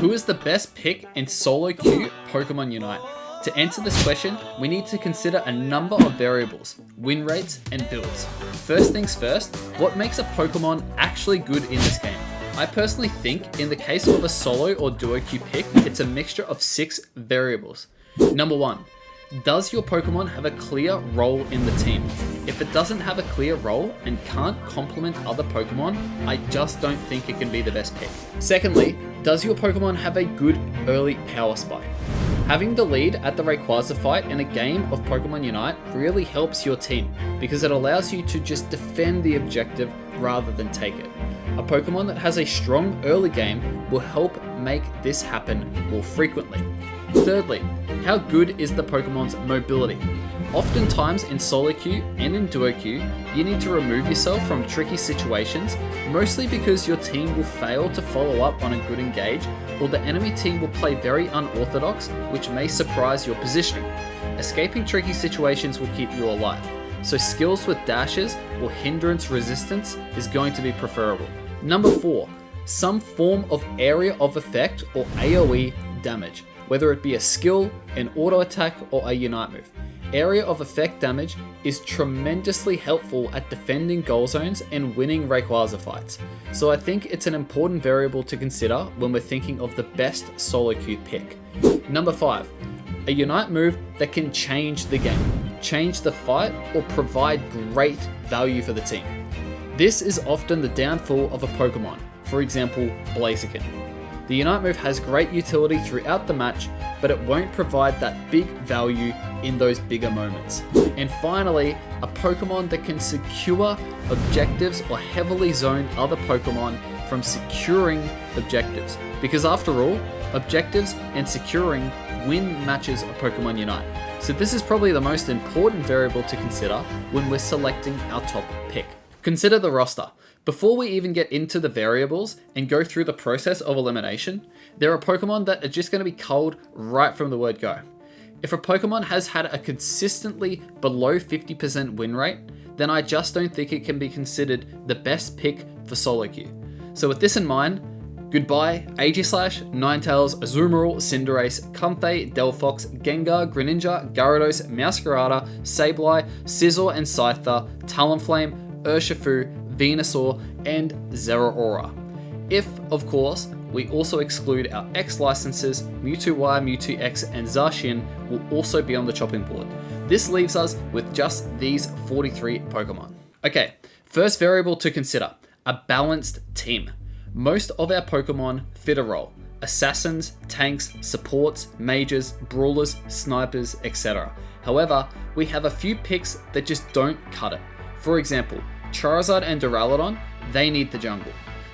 Who is the best pick in SoloQ Pokemon Unite? To answer this question, we need to consider a number of variables, win rates, and builds. First things first, what makes a Pokemon actually good in this game? I personally think in the case of a solo or duo Q pick, it's a mixture of 6 variables. Number 1, does your Pokemon have a clear role in the team? If it doesn't have a clear role and can't complement other Pokemon, I just don't think it can be the best pick. Secondly, does your Pokemon have a good early power spike? Having the lead at the Rayquaza fight in a game of Pokemon Unite really helps your team because it allows you to just defend the objective rather than take it. A Pokemon that has a strong early game will help make this happen more frequently. Thirdly, how good is the Pokemon's mobility? Oftentimes in SoloQ and in DuoQ, you need to remove yourself from tricky situations, mostly because your team will fail to follow up on a good engage, or the enemy team will play very unorthodox, which may surprise your positioning. Escaping tricky situations will keep you alive, so skills with dashes or hindrance resistance is going to be preferable. Number 4, some form of area of effect or AoE damage, whether it be a skill, an auto attack, or a Unite move. Area of effect damage is tremendously helpful at defending goal zones and winning Rayquaza fights, so I think it's an important variable to consider when we're thinking of the best SoloQ pick. Number 5, a Unite move that can change the game, change the fight, or provide great value for the team. This is often the downfall of a Pokemon, for example, Blaziken. The Unite move has great utility throughout the match, but it won't provide that big value in those bigger moments. And finally, a Pokemon that can secure objectives or heavily zone other Pokemon from securing objectives. Because after all, objectives and securing win matches of Pokemon Unite. So this is probably the most important variable to consider when we're selecting our top pick. Consider the roster. Before we even get into the variables and go through the process of elimination, there are Pokemon that are just going to be culled right from the word go. If a Pokemon has had a consistently below 50% win rate, then I just don't think it can be considered the best pick for SoloQ. So with this in mind, goodbye Aegislash, Ninetales, Azumarill, Cinderace, Comfey, Delphox, Gengar, Greninja, Gyarados, Meowscarada, Sableye, Scizor and Scyther, Talonflame, Urshifu, Venusaur, and Zeraora. If, of course, we also exclude our X licenses, Mewtwo Y, Mewtwo X, and Zacian will also be on the chopping board. This leaves us with just these 43 Pokemon. Okay, first variable to consider, a balanced team. Most of our Pokemon fit a role. Assassins, tanks, supports, mages, brawlers, snipers, etc. However, we have a few picks that just don't cut it. For example, Charizard and Duraludon, they need the jungle.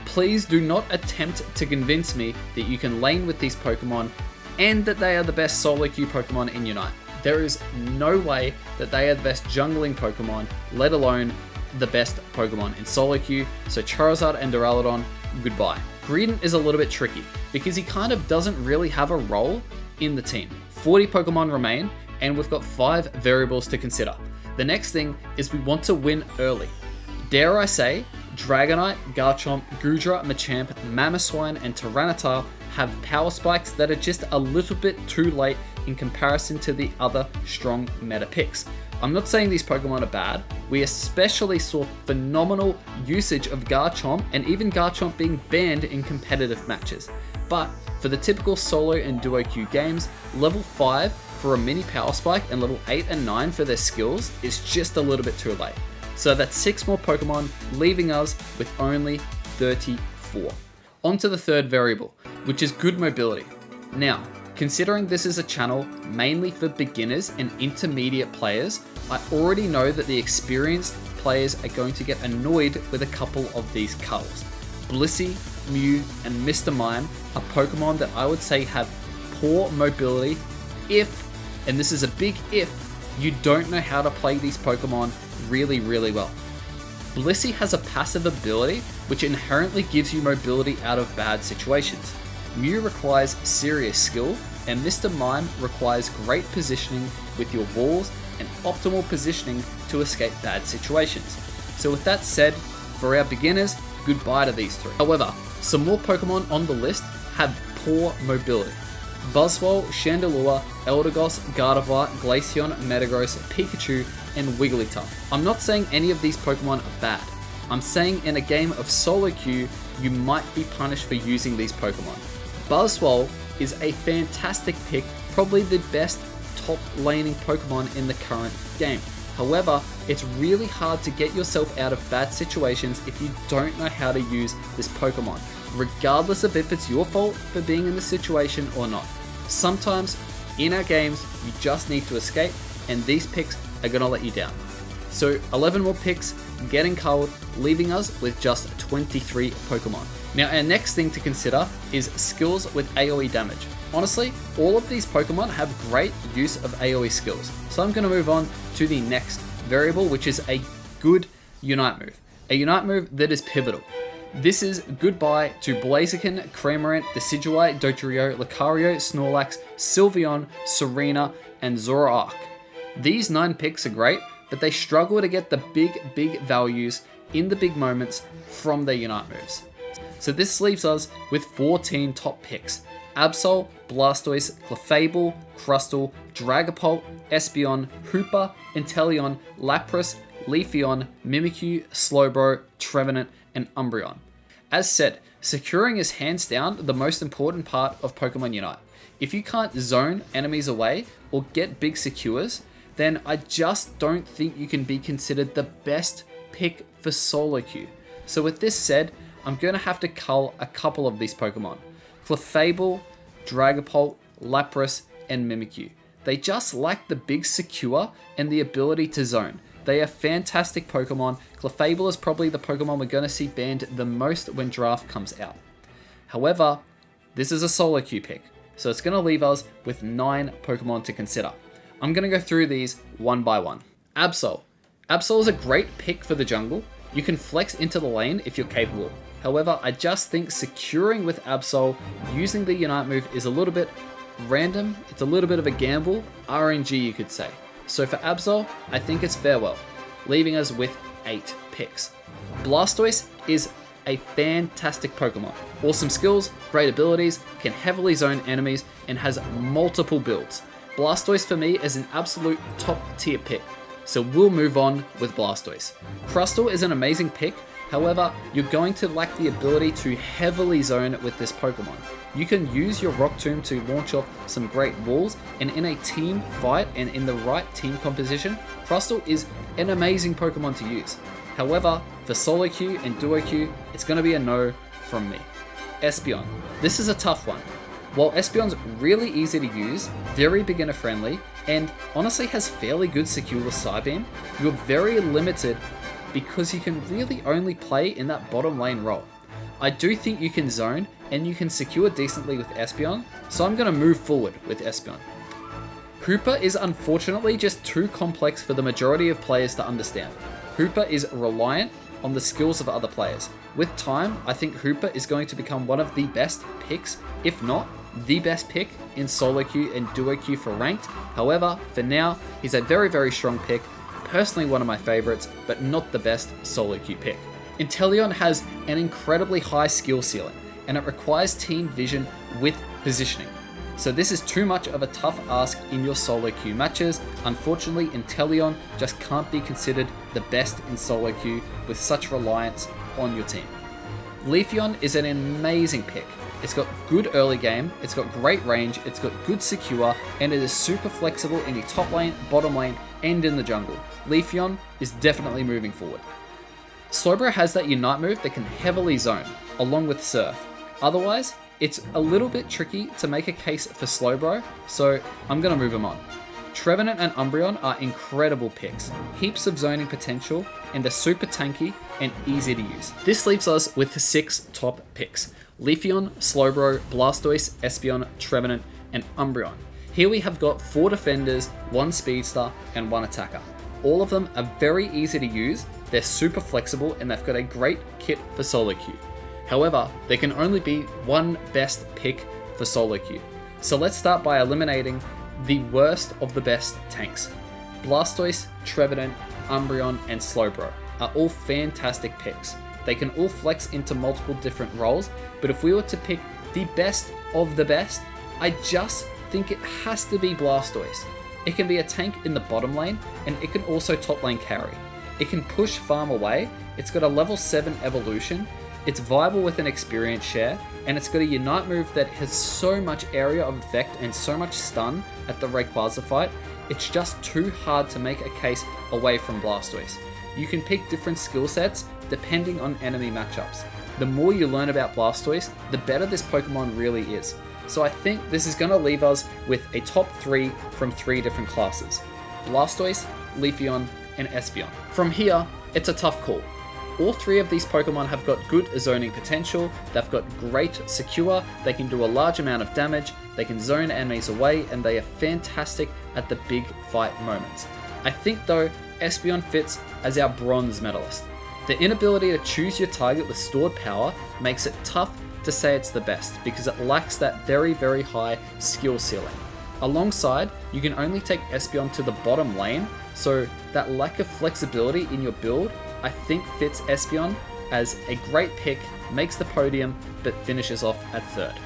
Please do not attempt to convince me that you can lane with these Pokemon and that they are the best SoloQ Pokemon in Unite. There is no way that they are the best jungling Pokemon, let alone the best Pokemon in SoloQ, so Charizard and Duraludon, goodbye. Greedent is a little bit tricky because he kind of doesn't really have a role in the team. 40 Pokemon remain and we've got 5 variables to consider. The next thing is we want to win early. Dare I say, Dragonite, Garchomp, Goodra, Machamp, Mamoswine, and Tyranitar have power spikes that are just a little bit too late in comparison to the other strong meta picks. I'm not saying these Pokemon are bad, we especially saw phenomenal usage of Garchomp and even Garchomp being banned in competitive matches. But for the typical solo and duo Q games, level 5 for a mini power spike and level 8 and 9 for their skills is just a little bit too late. So that's 6 more Pokemon, leaving us with only 34. On to the third variable, which is good mobility. Now, considering this is a channel mainly for beginners and intermediate players, I already know that the experienced players are going to get annoyed with a couple of these culls. Blissey, Mew, and Mr. Mime are Pokemon that I would say have poor mobility if, and this is a big if, you don't know how to play these Pokemon really well. Blissey has a passive ability which inherently gives you mobility out of bad situations. Mew requires serious skill, and Mr. Mime requires great positioning with your walls and optimal positioning to escape bad situations. So with that said, for our beginners, goodbye to these 3. However, some more Pokemon on the list have poor mobility. Buzzwole, Chandelure, Eldegoss, Gardevoir, Glaceon, Metagross, Pikachu, and Wigglytuff. I'm not saying any of these Pokemon are bad. I'm saying in a game of Solo Q, you might be punished for using these Pokemon. Buzzwole is a fantastic pick, probably the best top laning Pokemon in the current game. However, it's really hard to get yourself out of bad situations if you don't know how to use this Pokemon, regardless of if it's your fault for being in the situation or not. Sometimes, in our games, you just need to escape, and these picks are going to let you down. So 11 more picks, getting culled, leaving us with just 23 Pokemon. Now our next thing to consider is skills with AoE damage. Honestly, all of these Pokemon have great use of AoE skills, so I'm going to move on to the next variable, which is a good Unite move. A Unite move that is pivotal. This is goodbye to Blaziken, Cramorant, Decidueye, Dodrio, Lucario, Snorlax, Sylveon, Serena, and Zoroark. These 9 picks are great, but they struggle to get the big values in the big moments from their Unite moves. So this leaves us with 14 top picks. Absol, Blastoise, Clefable, Crustle, Dragapult, Espeon, Hooper, Inteleon, Lapras, Leafeon, Mimikyu, Slowbro, Trevenant, and Umbreon. As said, securing is hands down the most important part of Pokemon Unite. If you can't zone enemies away or get big secures, then I just don't think you can be considered the best pick for Solo Q. So with this said, I'm going to have to cull a couple of these Pokemon. Clefable, Dragapult, Lapras, and Mimikyu. They just lack the big secure and the ability to zone. They are fantastic Pokemon. Clefable is probably the Pokemon we're going to see banned the most when draft comes out. However, this is a Solo Q pick, so it's going to leave us with 9 Pokemon to consider. I'm going to go through these one by one. Absol. Absol is a great pick for the jungle. You can flex into the lane if you're capable. However, I just think securing with Absol using the Unite move is a little bit random. It's a little bit of a gamble, RNG you could say. So for Absol, I think it's farewell, leaving us with 8 picks. Blastoise is a fantastic Pokemon. Awesome skills, great abilities, can heavily zone enemies, and has multiple builds. Blastoise for me is an absolute top tier pick, so we'll move on with Blastoise. Crustle is an amazing pick, however, you're going to lack the ability to heavily zone with this Pokemon. You can use your Rock Tomb to launch off some great walls, and in a team fight and in the right team composition, Crustle is an amazing Pokemon to use. However, for Solo Q and Duo Q, it's going to be a no from me. Espeon. This is a tough one. While Espeon's really easy to use, very beginner friendly, and honestly has fairly good secure with Psybeam, you're very limited because you can really only play in that bottom lane role. I do think you can zone and you can secure decently with Espeon, so I'm going to move forward with Espeon. Hooper is unfortunately just too complex for the majority of players to understand. Hooper is reliant on the skills of other players. With time, I think Hooper is going to become one of the best picks, if not the best pick in Solo Q and Duo Q for ranked. However, for now, he's a very strong pick, personally one of my favorites, but not the best Solo Q pick. Inteleon has an incredibly high skill ceiling, and it requires team vision with positioning. So this is too much of a tough ask in your Solo Q matches. Unfortunately, Inteleon just can't be considered the best in Solo Q with such reliance on your team. Leafeon is an amazing pick. It's got good early game, it's got great range, it's got good secure, and it is super flexible in the top lane, bottom lane, and in the jungle. Leafeon is definitely moving forward. Slowbro has that Unite move that can heavily zone, along with Surf. Otherwise, it's a little bit tricky to make a case for Slowbro, so I'm going to move him on. Trevenant and Umbreon are incredible picks, heaps of zoning potential, and are super tanky and easy to use. This leaves us with 6 top picks. Leafeon, Slowbro, Blastoise, Espeon, Trevenant, and Umbreon. Here we have got 4 defenders, 1 speedster, and 1 attacker. All of them are very easy to use, they're super flexible, and they've got a great kit for Solo Q. However, there can only be one best pick for Solo Q. So let's start by eliminating the worst of the best tanks. Blastoise, Trevenant, Umbreon, and Slowbro are all fantastic picks. They can all flex into multiple different roles, but if we were to pick the best of the best, I just think it has to be Blastoise. It can be a tank in the bottom lane, and it can also top lane carry. It can push farm away, it's got a level 7 evolution, it's viable with an experience share, and it's got a Unite move that has so much area of effect and so much stun at the Rayquaza fight, it's just too hard to make a case away from Blastoise. You can pick different skill sets depending on enemy matchups. The more you learn about Blastoise, the better this Pokemon really is. So I think this is going to leave us with a top 3 from 3 different classes. Blastoise, Leafeon, and Espeon. From here, it's a tough call. All 3 of these Pokemon have got good zoning potential, they've got great secure, they can do a large amount of damage, they can zone enemies away, and they are fantastic at the big fight moments. I think though, Espeon fits as our bronze medalist. The inability to choose your target with stored power makes it tough to say it's the best because it lacks that very, very high skill ceiling. Alongside, you can only take Espeon to the bottom lane, so that lack of flexibility in your build I think fits Espeon as a great pick, makes the podium, but finishes off at 3rd.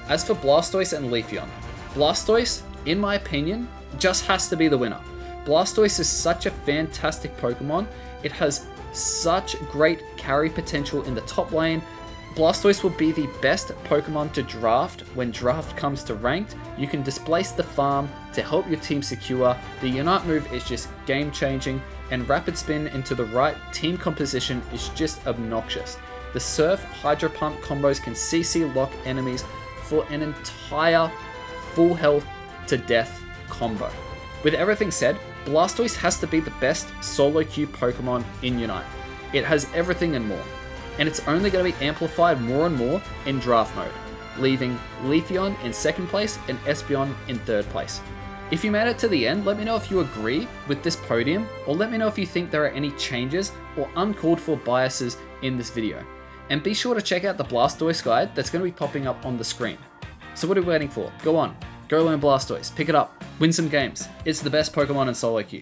As for Blastoise and Leafeon, Blastoise, in my opinion, just has to be the winner. Blastoise is such a fantastic Pokemon, it has such great carry potential in the top lane. Blastoise will be the best Pokemon to draft when draft comes to ranked. You can displace the farm to help your team secure. The Unite move is just game changing, and Rapid Spin into the right team composition is just obnoxious. The Surf Hydro Pump combos can CC lock enemies for an entire full health to death combo. With everything said, Blastoise has to be the best solo queue Pokemon in Unite. It has everything and more, and it's only going to be amplified more and more in draft mode, leaving Leafeon in 2nd place and Espeon in 3rd place. If you made it to the end, let me know if you agree with this podium, or let me know if you think there are any changes or uncalled for biases in this video. And be sure to check out the Blastoise guide that's going to be popping up on the screen. So what are we waiting for? Go on, go learn Blastoise, pick it up, win some games. It's the best Pokemon in solo queue.